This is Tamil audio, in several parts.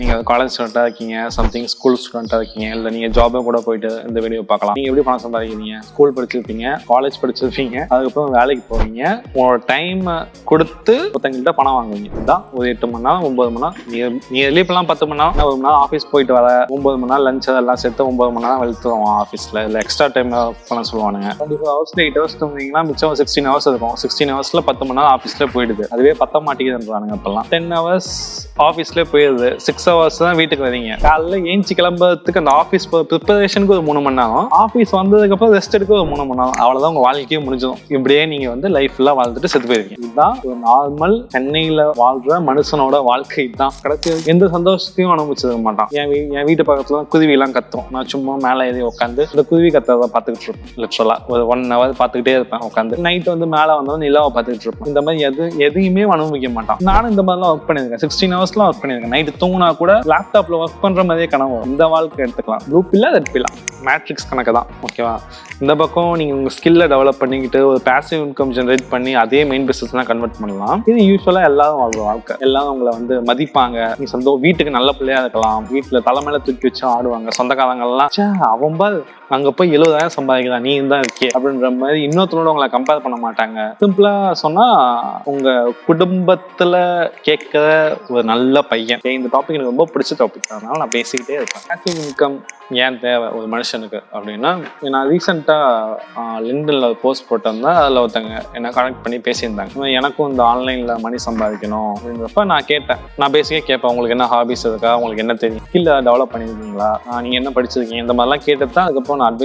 நீங்கள் காலேஜ் ஸ்டூடெண்ட்டாக இருக்கீங்க, சம்திங் ஸ்கூல் ஸ்டூடெண்ட்டாக இருக்கீங்க, இல்லை நீங்கள் ஜாபே கூட போயிட்டு இந்த வீடியோ பார்க்கலாம். நீங்கள் எப்படி பணம் சம்பாதிக்கிறீங்க? ஸ்கூல் படிச்சிருப்பீங்க, காலேஜ் படிச்சிருப்பீங்க, அதுக்கப்புறம் வேலைக்கு போவீங்க, உங்களோட டைம் கொடுத்து ஒருத்தங்கிட்ட பணம் வாங்குவீங்க. இதுதான் ஒரு 8 மணி நேரம் 9 மணி நேரம் நீ இப்பெல்லாம் 10 மணி நேரம், 1 மணி நேரம் ஆஃபீஸ் போயிட்டு வர, 9 மணி நேரம் லஞ்ச் அதெல்லாம் சேர்த்து 9 மணி நேரம் வெளுத்துருவோம் ஆஃபீஸில். இல்லை எக்ஸ்ட்ரா டைம் பண்ண சொல்லுவானுங்க. 24 hours 8 hours தூங்குனீங்கன்னா மிச்சம் 16 hours இருக்கும். 16 hours 10 மணி நேரம் ஆஃபீஸில் போயிடுது. அதுவே 10 மாட்டேங்குதுன்றானுங்க இப்பெல்லாம். 10 hours ஆஃபீஸ்லேயே போயிடுது. 6 hours தான் வீட்டுக்கு வரீங்க. காலைல ஏஞ்சி கிளம்புறதுக்கு அந்த ஆஃபீஸ் ப்ரிப்பரேஷனுக்கு ஒரு 3 மணி நேரம், ஆஃபீஸ் வந்ததுக்கப்புறம் ரெஸ்ட் எடுக்க ஒரு 3 மணி நேரம், அவ்வளோதான் உங்கள் வாழ்க்கையே முடிஞ்சிடும். இப்படியே நீங்கள் வந்து லைஃப்லாம் வாழ்ந்துட்டு செத்து போயிருக்கீங்க. இதுதான் ஒரு நார்மல் சென்னையில் வாழ்ற மனுஷனோட வாழ்க்கை தான். கடைசி எந்த சந்தோஷத்தையும் அனுபவிச்சிருக்க மாட்டான். என் வீட்டு பக்கத்துல தான் குருவிலாம் கத்தும். நான் சும்மா மேலே ஏறி உட்காந்து இந்த குருவி கத்துறதை பார்த்துக்கிட்டு இருப்பேன். லிட்ரலா ஒரு 1 hour பார்த்துக்கிட்டே இருப்பேன் உட்காந்து. நைட் வந்து மேலே வந்தவன் நிலாவை பார்த்துக்கிட்டு இருப்பேன். இந்த மாதிரி எதையுமே அனுபவிக்க மாட்டான். நானும் இந்த மாதிரிலாம் ஒர்க் பண்ணியிருக்கேன். 16 hours ஒர்க் பண்ணியிருக்கேன். நைட்டு தூங்கினா கூட லேப்டாப்ல ஒர்க் பண்ற மாதிரியே கனவு. இந்த வாழ்க்கை எடுத்துக்கலாம். ப்ளூ பில்லா ரெட் பில்லா மேட்ரிக்ஸ் கணக்கு தான். ஓகேவா? இந்த பக்கம் நீங்க உங்க ஸ்கில்லை டெவலப் பண்ணிக்கிட்டு ஒரு பேசிவ் இன்கம் ஜென்ரேட் பண்ணி அதே மெயின் பிசினஸ் தான் கன்வெர்ட் பண்ணலாம். இது யூஸ்வலா எல்லாரும் வாழ்ற வாழ்க்கை. எல்லாரும் உங்களை வந்து மதிப்பாங்க. நீ வீட்டுக்கு நல்ல பிள்ளையா இருக்கலாம். வீட்டுல தலைமையில தூக்கி வச்சு ஆடுவாங்க. சொந்தக்காரங்கள்லாம் அவன் பாரு அங்க போய் 70,000 சம்பாதிக்கலாம், நீ தான் இருக்கே அப்படின்ற மாதிரி இன்னொருத்தரோட உங்களை கம்பேர் பண்ண மாட்டாங்க. சிம்பிளா சொன்னா உங்க குடும்பத்துல கேட்கிற ஒரு நல்ல பையன். இந்த டாபிக் எனக்கு ரொம்ப பிடிச்ச டாபிக், அதனால நான் பேசிக்கிட்டே இருப்பேன். பேசிவ் இன்கம் ஏன் தேவை ஒரு மனுஷனுக்கு அப்படின்னா, நான் ரீசெண்டாக லிங்க்டின்ல போஸ்ட் போட்டிருந்தேன். அதில் ஒருத்தங்க என்ன கனெக்ட் பண்ணி பேசியிருந்தாங்க. எனக்கும் இந்த ஆன்லைனில் மணி சம்பாதிக்கணும் அப்படின்றப்ப நான் கேட்டேன். நான் பேசிக்கே கேட்பேன், உங்களுக்கு என்ன ஹாபிஸ் இருக்கா, உங்களுக்கு என்ன தெரியும், ஸ்கில்லை டெவலப் பண்ணியிருக்கீங்களா, நீங்கள் என்ன படிச்சிருக்கீங்க, இந்த மாதிரிலாம் கேட்டுட்டு தான் அதுக்கப்புறம் நான்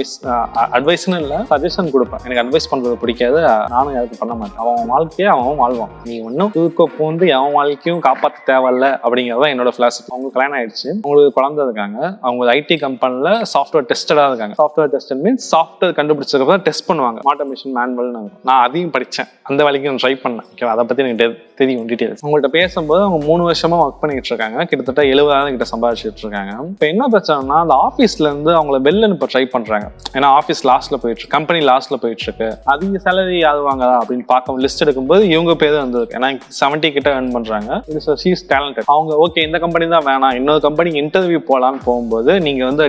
அட்வைஸ்னு இல்லை சஜஷன் கொடுப்பேன். எனக்கு அட்வைஸ் பண்ணுறது பிடிக்காது, நானும் யாருக்கு பண்ண மாட்டேன். அவன் வாழ்க்கையை அவன் வாழ்வான். நீ ஒன்றும் தூக்க வந்து அவன் வாழ்க்கையும் காப்பாற்ற தேவையில்ல அப்படிங்கிறதான் என்னோட ஃபிலாசபி. அவங்க கல்யாணம் ஆயிடுச்சு, அவங்களுக்கு குழந்தை இருக்காங்க, அவங்க ஐடி கம்பெனி சாஃப்ட்வேர் டெஸ்டரா இருக்காங்க. சாஃப்ட்வேர் டெஸ்டர் மீன்ஸ் சாஃப்ட்வேர் கண்டுபிடிச்சதுக்கு டெஸ்ட் பண்ணுவாங்க. Automation manual. நான் அதையும் படிச்சேன், அந்த வேலைக்கு நான் ட்ரை பண்ணேன். ஓகே, அதை பத்தி எனக்கு தெரியும் டீடைல்ஸ். உங்கள்கிட்ட பேசும்போது அவங்க 3 வருஷமா ஒர்க் பண்ணிட்டு இருக்காங்க. கிட்டத்தட்ட 70,000 கிட்ட சம்பாதிச்சுட்டு இருக்காங்க. இப்போ என்ன பிரச்சனைனா, அந்த ஆஃபீஸ்ல இருந்து அவங்கள வெளில இப்போ ட்ரை பண்றாங்க. ஏன்னா ஆஃபீஸ் லாஸ்ட்ல போயிட்டு இருக்கு, கம்பெனி லாஸ்ட்ல போயிட்டு இருக்கு. அதிக சேலரி ஆகுவாங்க அப்படின்னு பார்க்க லிஸ்ட் எடுக்கும்போது இவங்க பேர் வந்திருக்கு. ஏன்னா 70 கிட்ட earn பண்றாங்க. She is talented. அவங்க ஓகே இந்த கம்பெனி தான் வேணாம், இன்னொரு கம்பெனி இன்டர்வியூ போகலான்னு போகும்போது நீங்க வந்து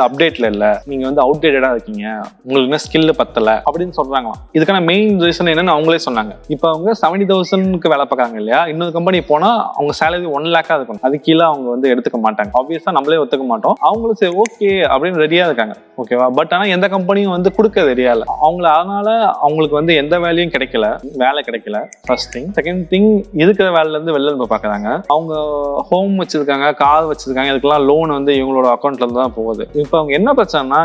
அப்டேட்ல இல்ல, நீங்க வந்து அவுட்டேட்டடா இருக்கீங்க, உங்களுக்கு என்ன ஸ்கில் பத்தல அப்படின்னு சொல்றாங்களாம். இதுக்கான மெயின் ரீசன் என்னன்னு அவங்களே சொன்னாங்க. இப்போ அவங்க 70,000க்கு வேலை பார்க்கறாங்க இல்லையா, இன்னொரு கம்பெனி போனா அவங்க சேலரி 1 lakh இருக்கும். அது கீழே அவங்க வந்து எடுத்துக்க மாட்டாங்க. ஆப்வியஸா நம்மளே ஒத்துக்க மாட்டோம். அவங்களும் சரி ஓகே அப்படின்னு ரெடியா இருக்காங்க. ஓகேவா? பட் ஆனா எந்த கம்பெனியும் வந்து கொடுக்க ரெடியா இல்லை அவங்கள. அதனால அவங்களுக்கு வந்து எந்த வேலையும் கிடைக்கல, வேலை கிடைக்கல. First thing. செகண்ட் திங், இருக்கிற வேலையில இருந்து வெளில போய் பாக்குறாங்க. அவங்க ஹோம் வச்சிருக்காங்க, கார் வச்சிருக்காங்க, இதுக்கெல்லாம் லோன் வந்து இவங்களோட அக்கௌண்ட்ல இருந்து தான் போகுது. இப்போ அவங்க என்ன பிரச்சனைனா,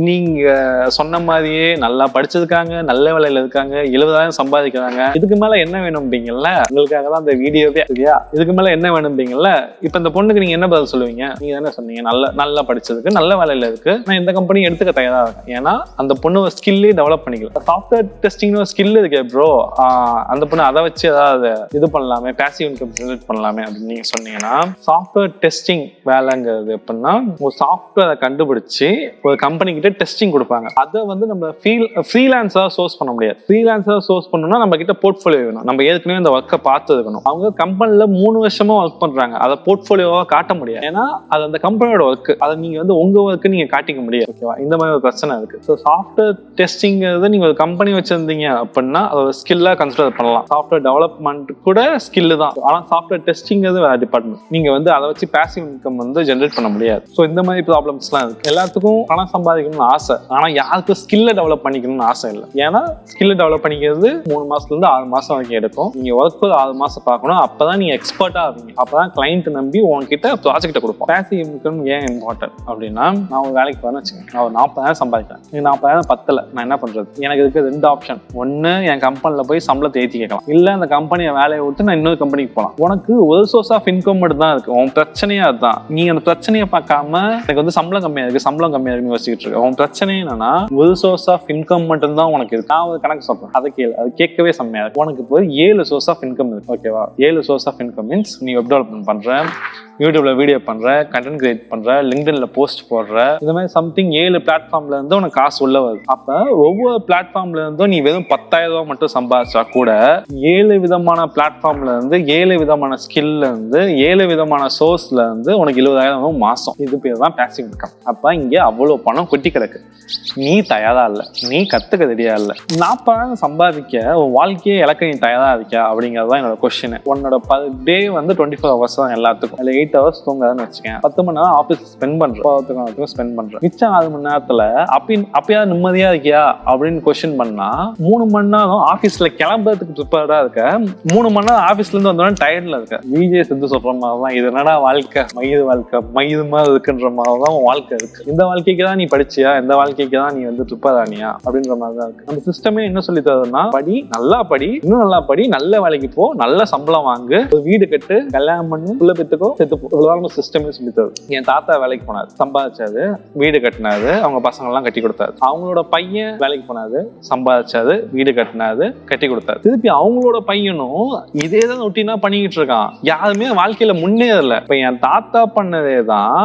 நீங்க சொன்ன மாதிரியே நல்லா படிச்சிருக்காங்க, நல்ல வேலையில இருக்காங்க, 70,000 சம்பாதிக்கிறாங்க, இதுக்கு மேல என்ன வேணும்பீங்கல்ல? உங்களுக்காக தான் இந்த வீடியோவே. சரியா? இதுக்கு மேல என்ன வேணும்பீங்கல்ல? இப்ப இந்த பொண்ணுக்கு நீங்க என்ன பதில் சொல்லுவீங்க? நீங்க என்ன சொன்னீங்க? நல்லா படிச்சதுக்கு, நல்ல வேலையில இருக்கு, நான் இந்த கம்பெனி எடுத்துக்க தயாரா இருக்கேன். ஏன்னா அந்த பொண்ணு ஸ்கில்லே டெவலப் பண்ணிக்கல. சாஃப்ட்வேர் டெஸ்டிங் ஒரு ஸ்கில் இருக்கு ப்ரோ, அந்த பொண்ணு அதை வச்சு ஏதாவது இது பண்ணலாமே, பேசிவ் இன்கம் ஜெனரேட் பண்ணலாமே அப்படின்னு நீங்க சொன்னீங்கன்னா, சாஃப்ட்வேர் டெஸ்டிங் வேலைங்கிறது எப்படின்னா, ஒரு சாஃப்ட்வேரை கண்டுபிடிச்சு ஒரு கம்பெனி கிட்ட டெஸ்டிங் கொடுப்பாங்க. அதை வந்து நம்ம ஃப்ரீலான்ஸா சோர்ஸ் பண்ண முடியாது. ஃப்ரீலான்ஸா சோர்ஸ் பண்ணணும்னா நம்ம கிட்ட போர்ட்ஃபோலியோ வேணும். நம்ம ஏற்கனவே இந்த ஒர்க்கை பார்த்து இருக்கணும். அவங்க கம்பெனில 3 வருஷமா ஒர்க் பண்றாங்க, அதை போர்ட்ஃபோலியோவா காட்ட முடியாது. ஏன்னா அது அந்த கம்பெனியோட ஒர்க், அதை நீங்க வந்து உங்க ஒர்க்கு நீங்க காட்டிக்க முடியாது. ஓகேவா? இந்த மாதிரி ஒரு பிரச்சனை இருக்கு. ஸோ சாஃப்ட்வேர் டெஸ்டிங்கிறது நீங்க ஒரு கம்பெனி வச்சிருந்தீங்க அப்படின்னா அதை ஒரு ஸ்கில்லா கன்சிடர் பண்ணலாம். சாஃப்ட்வேர் டெவலப்மெண்ட் கூட ஸ்கில் தான். ஆனா சாஃப்ட்வேர் டெஸ்டிங்கிறது வேற டிபார்ட்மெண்ட். நீங்க வந்து அதை வச்சு பேசிவ் இன்கம் வந்து ஜென்ரேட் பண்ண முடியாது. ஸோ இந்த மாதிரி ப்ராப்ளம்ஸ்லாம் இருக்கு. எல்லாத்துக்கும் பணம் சம்பாதிக்கணும்னு ஆசை, ஆனா யாருக்கும் ஸ்கில்லை டெவலப் பண்ணிக்கணும்னு ஆசை இல்லை. ஏன்னா ஸ்கில்லை டெவலப் பண்ணிக்கிறது 3 மாசத்துல இருந்து 6 மாசம் வரைக்கும் எடுக்கும். நீங்க ஒர்க் ஒரு 6 மாசம் பார்க்கணும். அப்பதான் நீங்க எக்ஸ்பர்ட்டா ஆவீங்க. அப்பதான் கிளைண்ட் நம்பி உங்ககிட்ட ப்ராஜெக்ட் கொடுப்போம். பேசிவ் இன்கம் ஏன் இம்பார்ட்டன்ட் அப்படின்னா, நான் ஒரு வேலைக்கு போறேன்னு வச்சுக்கேன், நான் ஒரு 40,000 சம்பாதிக்கிறேன். 40,000 பத்தல, நான் என்ன பண்றது? எனக்கு இருக்கு 2 ஆப்ஷன். ஒன்னு, என் கம்பெனில போய் சம்பளத்தை ஏற்றி கேட்கலாம், இல்ல அந்த கம்பெனியை வேலையை விட்டு நான் இன்னொரு கம்பெனிக்கு போகலாம். உனக்கு ஒரு சோர்ஸ் ஆஃப் இன்கம் மட்டும் தான் இருக்கு. உன் பிரச்சனையா அதுதான். நீ அந்த பிரச்சனையை பார்க்காம எனக்கு வந்து சம்பளம் கம்மியா இருக்குன்னு யோசிச்சுட்டு இருக்க. உன் பிரச்சனை என்னன்னா, ஒரு சோர்ஸ் ஆஃப் இன்கம் மட்டும் தான் உனக்கு இருக்கு. நான் ஒரு கணக்கு சொல்றேன், அதை கேளு. அது கேட்கவே செம்மையா இருக்கு. உனக்கு போய் 7 சோர்ஸ் ஆஃப் இன்கம் இருக்கு. ஓகேவா? 7 சோர்ஸ் ஆஃப் இன்கம் மீன்ஸ் நீ வெப் டெவலப்மெண்ட் பண்ற, யூடியூப்ல வீடியோ பண்ற, கண்டென்ட் கிரியேட் பண்ற, லிங்க்டின்ல போஸ்ட் போடுற, இந்த மாதிரி சம்திங் 7 பிளாட்ஃபார்ம்ல இருந்து உனக்கு காசு உள்ள வருது. அப்ப ஒவ்வொரு பிளாட்ஃபார்ம்ல இருந்தும் நீ வெறும் 10,000 ரூபாய் மட்டும் சம்பாதிச்சா கூட 7 விதமான பிளாட்ஃபார்ம்ல இருந்து 7 விதமான ஸ்கில்ல இருந்து 7 விதமான சோர்ஸ்ல இருந்து உனக்கு 20,000 மாசம். இது பேர் தான் பேசிவ் இன்கம். அப்ப இங்க அவ்வளவு பணம் கொட்டி கிடக்கு. நீ தயாரா இல்ல, நீ கத்துக்க ரெடியா இல்ல. 40,000 சம்பாதிக்க உன் வாழ்க்கையே இலக்க நீ தயாரா இருக்க அப்படிங்கறதுதான் என்னோட கொஸ்டின். உன்னோட பர் டே வந்து 24 hours தான் எல்லாத்துக்கும். அதுல 8 hours தூங்காதுன்னு வச்சுக்கேன். 10 மணி நேரம் ஆஃபீஸ் ஸ்பெண்ட் பண்றேன், ஸ்பெண்ட் பண்றேன். மிச்சம் 6 மணி நேரத்துல அப்பயாவது நிம்மதியா இருக்கியா அப்படின்னு கொஸ்டின் பண்ணா 3 மணி நேரம் ஆஃபீஸ்ல கிளம்புறதுக்கு ப்ரிப்பேர்டா இருக்க, 3 மணி நேரம் ஆஃபீஸ்ல இருந்து வந்தோடனே டயர்ட்ல இருக்க. விஜய் சித்து சொல்ற மாதிரிதான் இது என்னடா வாழ்க்கை, மயிறு வாழ்க்கை, மயிறு மாதிரி இருக்குன்ற மாதிரிதான் வாழ்க்கை இருக்கு. இந்த வாழ்க்கைக்கு தான் நீ படிச்சியா, இந்த வாழ்க்கைக்கு தான் நீ வந்து ப்ரிப்பேர் ஆனியா அப்படின்ற மாதிரிதான் இருக்கு. அந்த சிஸ்டமே என்ன சொல்லி தருதுன்னா, படி, நல்லா படி, இன்னும் நல்லா படி, நல்ல வேலைக்கு போ, நல்ல சம்பளம் வாங்கு, ஒரு வீடு கட்டு, கல்யாணம் பண்ணு, புள்ள பெத்துக்கோ, செத்து சிஸ்டமே சொல்லி தருது. என் தாத்தா வேலைக்கு போனாரு, சம்பாதிச்சாரு, வீடு கட்டினாரு, அவங்க பசங்க எல்லாம் கட்டி கொடுத்தாரு. அவங்களோட பையன் வேலைக்கு போனாரு, சம்பாதிச்சாரு, வீடு கட்டினாரு, கட்டி கொடுத்தாரு. திருப்பி அவங்களோட பையனும் இதே தான் ரொட்டீனா பண்ணிக்கிட்டு இருக்கான். யாருமே வாழ்க்கையில முன்னேறல. இப்ப என் தாத்தா பண்ணதே தான்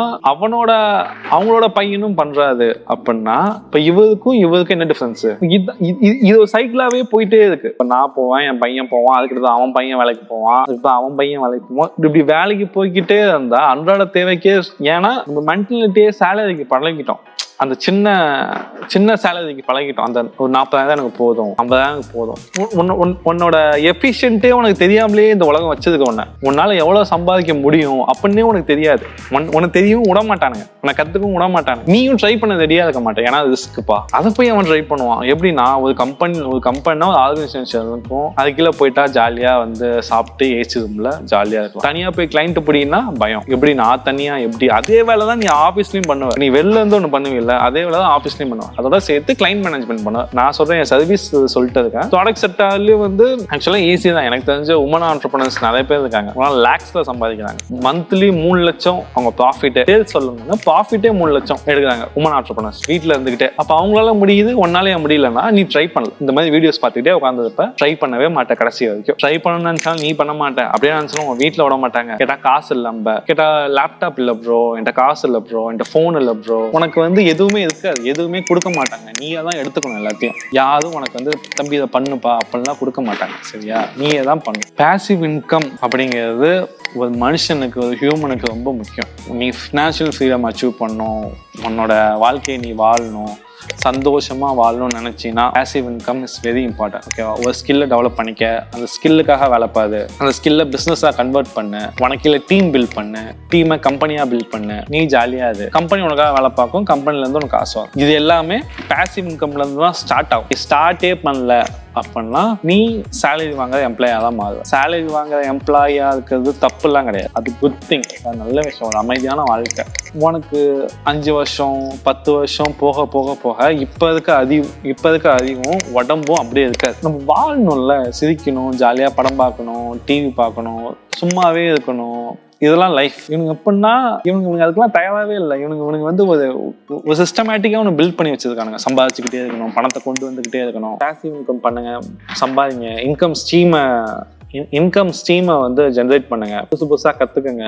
அவங்களோட பையனும் பண்றாரு அப்படின்னா இப்ப இவருக்கும் என்ன டிஃபரன்ஸ்? இது ஒரு சைக்கிளாவே போயிட்டே இருக்கு. இப்ப நான் போவேன், என் பையன் போவான், அதுக்கு அவன் பையன் வேலைக்கு போவான், அவன் பையன் வேலைக்கு போவான். இப்படி வேலைக்கு போய்கிட்டே இருந்தா அன்றாட தேவைக்கே, ஏன்னா நம்ம மென்டாலிட்டியே சேலரிக்கு பழகிட்டோம். அந்த சின்ன சேலரிக்கு பழகிட்டோம். அந்த ஒரு 40,000 எனக்கு போதும், 50,000 எனக்கு போதும். உன்னோட எஃபிஷியன்ட்டே உனக்கு தெரியாமலே இந்த உலகம் வச்சதுக்கு உன்னால எவ்வளவு சம்பாதிக்க முடியும் அப்படின்னு உனக்கு தெரியாது. உனக்கு தெரியும் விட மாட்டானுங்க, உனக்கு கத்துக்கவும் விட மாட்டானுங்க. நீயும் ட்ரை பண்ண ரெடியா இருக்க மாட்டேன், ஏன்னா ரிஸ்க்குப்பா. அதை போய் அவன் ட்ரை பண்ணுவான். எப்படின்னா ஒரு கம்பெனினா ஒரு ஆர்கனைசேஷன் இருக்கும், அது கீழே போயிட்டா ஜாலியா வந்து சாப்பிட்டு ஏசி ரூம்ல ஜாலியா இருக்கும். தனியா போய் கிளைண்ட் பிடினா பயம். எப்படி நான் தனியா எப்படி? அதே வேலை தான் நீ ஆஃபீஸ்லயும் பண்ணுவ. நீ வெளில இருந்து ஒண்ணு பண்ணுவீங்க, அதே வேலை தான் ஆஃபீஸ்லயும் பண்ணுவேன். அதோட சேர்த்து கிளைண்ட் மேனேஜ்மெண்ட் பண்ணுவேன். நான் சொல்றேன், என் சர்வீஸ் சொல்லிட்டு இருக்கேன். ப்ராடக்ட் செக்டார்லயும் வந்து ஆக்சுவலா ஈஸி தான். எனக்கு தெரிஞ்ச உமன் ஆண்டர்பிரனர்ஸ் நிறைய பேர் இருக்காங்க, லேக்ஸ்ல சம்பாதிக்கிறாங்க. மந்த்லி 3 லட்சம் அவங்க ப்ராஃபிட் சேல்ஸ் சொல்லுங்க, ப்ராஃபிட்டே 3 லட்சம் எடுக்கிறாங்க உமன் ஆண்டர்பிரனர்ஸ் வீட்டுல இருந்துகிட்டே. அப்ப அவங்களால முடியுது, ஒன்னாலே முடியலன்னா நீ ட்ரை பண்ணல. இந்த மாதிரி வீடியோஸ் பார்த்துக்கிட்டே உட்காந்துருப்ப, ட்ரை பண்ணவே மாட்டேன். கடைசி வரைக்கும் ட்ரை பண்ணணும்னு நினைச்சாலும் நீ பண்ண மாட்டேன். அப்படியே நினைச்சாலும் உங்க வீட்டுல விட மாட்டாங்க. கேட்டா காசு இல்ல, கேட்டா லேப்டாப் இல்ல ப்ரோ, என்கிட்ட காசு இல்ல ப்ரோ, என்கிட்ட போன் இல்ல ப்ரோ. உனக்கு வந்து எதுவுமே இருக்காது, எதுவுமே கொடுக்க மாட்டாங்க. நீயே தான் எடுத்துக்கணும் எல்லாத்தையும். யாரும் உனக்கு வந்து தம்பி இதை பண்ணுப்பா அப்படின்லாம் கொடுக்க மாட்டாங்க. சரியா? நீயே தான் பண்ணணும். பேசிவ் இன்கம் அப்படிங்கிறது ஒரு மனுஷனுக்கு, ஒரு ஹியூமனுக்கு ரொம்ப முக்கியம். நீ ஃபினான்ஷியல் ஃப்ரீடம் அச்சீவ் பண்ணணும், உன்னோட வாழ்க்கையை நீ வாழணும், சந்தோஷமா வாழணும்னு நினைச்சீங்கன்னா passive income is very important. ஓகேவா? ஒரு ஸ்கில்லை டெவலப் பண்ணிக்க, அந்த ஸ்கில்லுக்காக வேலை பாரு, அந்த ஸ்கில்லை பிசினஸா கன்வெர்ட் பண்ணு, உனக்கு டீம் பில்ட் பண்ணு, டீமை கம்பெனியா பில்ட் பண்ணு. நீ ஜாலியா இரு, கம்பெனி உனக்காக வேலை பார்க்கும், கம்பெனில இருந்து உனக்கு காசு வரும். இது எல்லாமே பேசிவ் இன்கம்ல இருந்து தான் ஸ்டார்ட் ஆகும். ஸ்டார்டே பண்ணல அப்படின்னா நீ சேலரி வாங்குற எம்ப்ளாயா தான் மாறுவ. சேலரி வாங்குற எம்ப்ளாயா இருக்கிறது தப்புலாம் கிடையாது, அது குட் திங், அது நல்ல விஷயம். ஒரு அமைதியான வாழ்க்கை. உனக்கு 5 வருஷம் 10 வருஷம் போக போக போக இப்ப இருக்க அதிகம் உடம்பும் அப்படியே இருக்காது. நம்ம வாழணும்ல, சிரிக்கணும், ஜாலியா படம் பார்க்கணும், டிவி பார்க்கணும், சும்மாவே இருக்கணும். இதெல்லாம் லைஃப். இவனுங்க எப்படின்னா இவனுங்க அதுக்கெல்லாம் தயாராகவே இல்லை. இவனுங்க வந்து ஒரு சிஸ்டமேட்டிக்காக ஒன்று பில்ட் பண்ணி வச்சிருக்கானுங்க. சம்பாதிச்சுக்கிட்டே இருக்கணும், பணத்தை கொண்டு வந்துக்கிட்டே இருக்கணும். பேசிவ் இன்கம் பண்ணுங்க, சம்பாதிங்க, இன்கம் ஸ்ட்ரீமை வந்து ஜென்ரேட் பண்ணுங்க, புதுசாக கற்றுக்குங்க,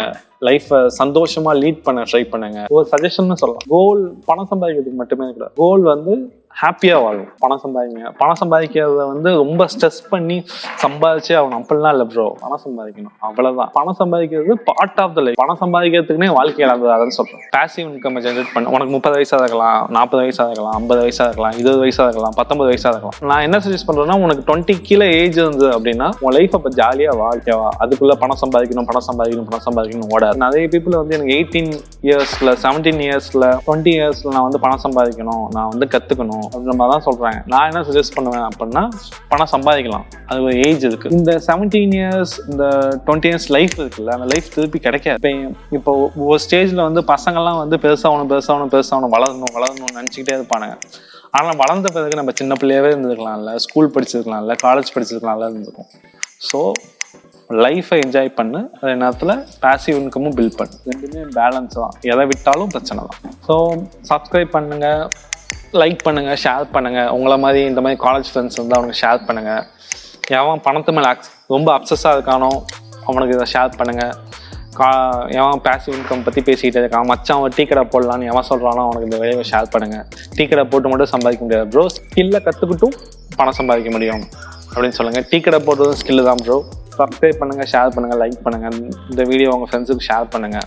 லைஃப்பை சந்தோஷமா லீட் பண்ண ட்ரை பண்ணுங்க. ஒரு சஜஷன் சொல்லலாம், கோல் பணம் சம்பாதிக்கிறதுக்கு மட்டுமே கிடையாது. கோல் வந்து ஹாப்பியா வாழும். பணம் சம்பாதிக்கிறத வந்து ரொம்ப ஸ்ட்ரெஸ் பண்ணி சம்பாதிச்சே ஆகணும் அப்படிலாம் இல்லை ப்ரோ. பணம் சம்பாதிக்கணும், அவ்வளவுதான். பணம் சம்பாதிக்கிறது பார்ட் ஆஃப் த லைஃப். பணம் சம்பாதிக்கிறதுக்குனே வாழ்க்கை இழந்ததான்னு சொல்றேன். பேசிவ் இன்கம் ஜென்ரேட் பண்ண உனக்கு 30 வயசா இருக்கலாம், 40 வயசா இருக்கலாம், 50 வயசா இருக்கலாம், 20 வயசா இருக்கலாம், 19 வயசா இருக்கலாம். நான் என்ன சஜஸ்ட் பண்றேன்னா, உனக்கு 20 கீழே ஏஜ் இருந்தது அப்படின்னா உன் லைஃப் அப்ப ஜாலியா வாழ்க்கைவா. அதுக்குள்ள பணம் சம்பாதிக்கணும் ஓடாது. நிறைய பீப்புள் வந்து எனக்கு 18 இயர்ஸ்ல 17 இயர்ஸ்ல 20 இயர்ஸ்ல நான் வந்து பணம் சம்பாதிக்கணும், நான் வந்து கத்துக்கணும் அப்படின்ற மாதிரி தான் சொல்றாங்க. நான் என்ன சஜஸ்ட் பண்ணுவேன் அப்படின்னா, பணம் சம்பாதிக்கலாம், அது ஒரு ஏஜ் இருக்கு. இந்த 17 இயர்ஸ் இந்த 20 இயர்ஸ் லைஃப் இருக்குல்ல, அந்த லைஃப் திருப்பி கிடைக்காது. இப்போ ஒரு ஸ்டேஜ்ல வந்து பசங்கள்லாம் வந்து பெருசாகணும் வளரணும்னு நினைச்சுக்கிட்டே இருப்பானுங்க. ஆனால் வளர்ந்த பிறகு நம்ம சின்ன பிள்ளையாவே இருந்திருக்கலாம்ல, ஸ்கூல் படிச்சிருக்கலாம்ல, காலேஜ் படிச்சிருக்கலாம்ல இருந்திருக்கும். ஸோ லைஃப்பை என்ஜாய் பண்ணு, அதே நேரத்தில் பேசிவ் இன்கமும் பில்ட் பண்ணு. ரெண்டுமே பேலன்ஸ் தான், எதை விட்டாலும் பிரச்சனை தான். ஸோ சப்ஸ்கிரைப் பண்ணுங்க, லைக் பண்ணுங்க, ஷேர் பண்ணுங்க. உங்களை மாதிரி இந்த மாதிரி காலேஜ் ஃப்ரெண்ட்ஸ் வந்து அவனுக்கு ஷேர் பண்ணுங்க. எவன் பணத்து மேலே ரொம்ப அப்சஸாக இருக்கானோ அவனுக்கு இதை ஷேர் பண்ணுங்க. எவன் பேசிவ் இன்கம் பற்றி பேசிக்கிட்டே இருக்கான், மச்சான் ஒரு டீ கடை போடலான்னு எவன் சொல்கிறானோ அவனுக்கு இந்த வீடியோவை ஷேர் பண்ணுங்கள். டீ கடை போட்டு மட்டும் சம்பாதிக்க முடியாது ப்ரோ, ஸ்கில்லை கற்றுக்கிட்டும் பணம் சம்பாதிக்க முடியும் அப்படின்னு சொல்லுங்கள். டீ கடை போடுறதும் ஸ்கில்லு தான் ப்ரோ. சப்ஸ்கிரைப் பண்ணுங்கள், ஷேர் பண்ணுங்கள், லைக் பண்ணுங்கள். இந்த வீடியோ உங்கள் ஃப்ரெண்ட்ஸுக்கு ஷேர் பண்ணுங்கள்.